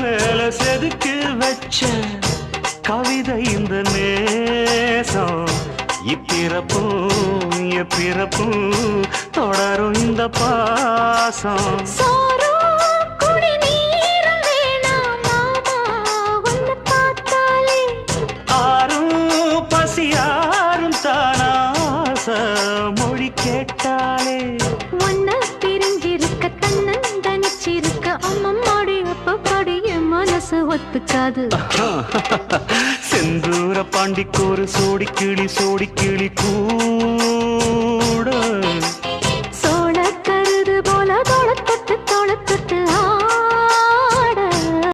மேல செதுக்கி வச்ச கவிதை இந்த நேசம் இப்பிறப்பும் எப்பிறப்பும் தொடரும் இந்த பாசம் ஆரும் பசியாரும் தானாச மொழி கேட்டாலே ஒன்ன பிரிஞ்சிருக்க தன்னந்தனிச்சிருக்க அம்மம்மாடி அப்பப்படி என் மனசு ஒத்துக்காது செந்தூர பாண்டிக்கோரு சோடி கிளி கூ